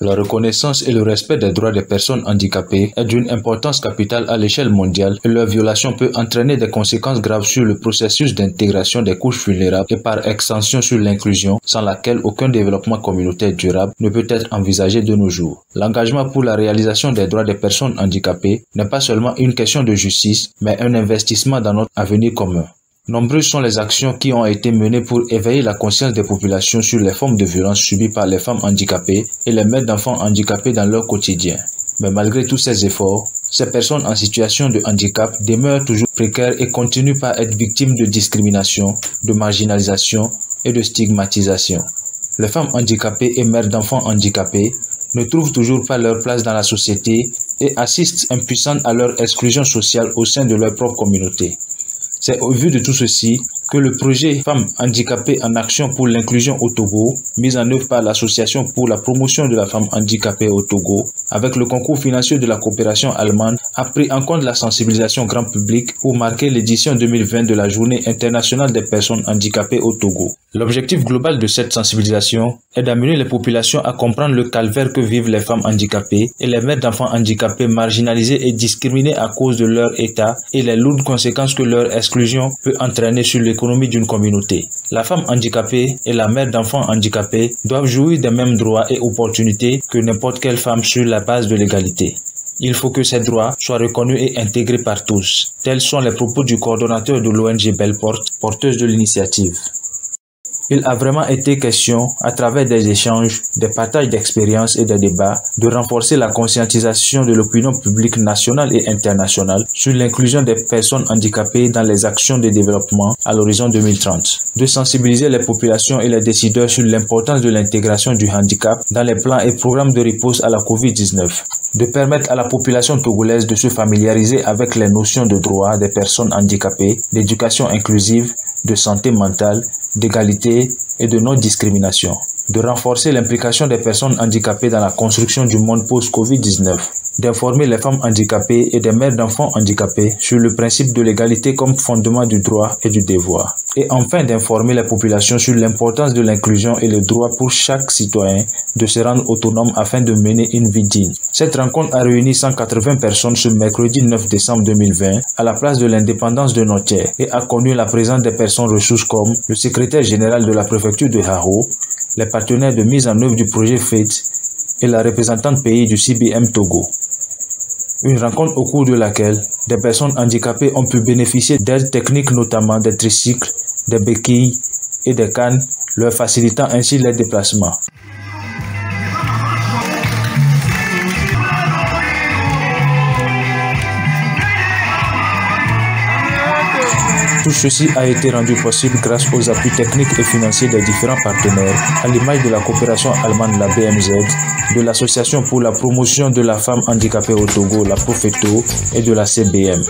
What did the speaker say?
La reconnaissance et le respect des droits des personnes handicapées est d'une importance capitale à l'échelle mondiale et leur violation peut entraîner des conséquences graves sur le processus d'intégration des couches vulnérables et par extension sur l'inclusion, sans laquelle aucun développement communautaire durable ne peut être envisagé de nos jours. L'engagement pour la réalisation des droits des personnes handicapées n'est pas seulement une question de justice, mais un investissement dans notre avenir commun. Nombreuses sont les actions qui ont été menées pour éveiller la conscience des populations sur les formes de violence subies par les femmes handicapées et les mères d'enfants handicapés dans leur quotidien. Mais malgré tous ces efforts, ces personnes en situation de handicap demeurent toujours précaires et continuent par être victimes de discrimination, de marginalisation et de stigmatisation. Les femmes handicapées et mères d'enfants handicapés ne trouvent toujours pas leur place dans la société et assistent impuissantes à leur exclusion sociale au sein de leur propre communauté. C'est au vu de tout ceci que le projet Femmes handicapées en action pour l'inclusion au Togo, mis en œuvre par l'Association pour la promotion de la femme handicapée au Togo, avec le concours financier de la coopération allemande, a pris en compte la sensibilisation grand public pour marquer l'édition 2020 de la Journée internationale des personnes handicapées au Togo. L'objectif global de cette sensibilisation est d'amener les populations à comprendre le calvaire que vivent les femmes handicapées et les mères d'enfants handicapés marginalisés et discriminés à cause de leur état et les lourdes conséquences que leur exclusion peut entraîner sur l'économie d'une communauté. La femme handicapée et la mère d'enfants handicapés doivent jouir des mêmes droits et opportunités que n'importe quelle femme sur la base de l'égalité. Il faut que ces droits soient reconnus et intégrés par tous. Tels sont les propos du coordonnateur de l'ONG Belleporte, porteuse de l'initiative. Il a vraiment été question, à travers des échanges, des partages d'expériences et des débats, de renforcer la conscientisation de l'opinion publique nationale et internationale sur l'inclusion des personnes handicapées dans les actions de développement à l'horizon 2030, de sensibiliser les populations et les décideurs sur l'importance de l'intégration du handicap dans les plans et programmes de riposte à la COVID-19, de permettre à la population togolaise de se familiariser avec les notions de droits des personnes handicapées, d'éducation inclusive, de santé mentale, d'égalité et de non-discrimination, de renforcer l'implication des personnes handicapées dans la construction du monde post-Covid-19, d'informer les femmes handicapées et des mères d'enfants handicapés sur le principe de l'égalité comme fondement du droit et du devoir, et enfin d'informer les populations sur l'importance de l'inclusion et le droit pour chaque citoyen de se rendre autonome afin de mener une vie digne. Cette rencontre a réuni 180 personnes ce mercredi 9 décembre 2020 à la place de l'indépendance de Notière et a connu la présence des personnes ressources comme le secrétaire général de la préfecture de Haro, les partenaires de mise en œuvre du projet FATE et la représentante pays du CBM Togo. Une rencontre au cours de laquelle des personnes handicapées ont pu bénéficier d'aides techniques, notamment des tricycles, des béquilles et des cannes, leur facilitant ainsi les déplacements. Tout ceci a été rendu possible grâce aux appuis techniques et financiers des différents partenaires, à l'image de la coopération allemande, la BMZ, de l'Association pour la promotion de la femme handicapée au Togo, la Profeto, et de la CBM.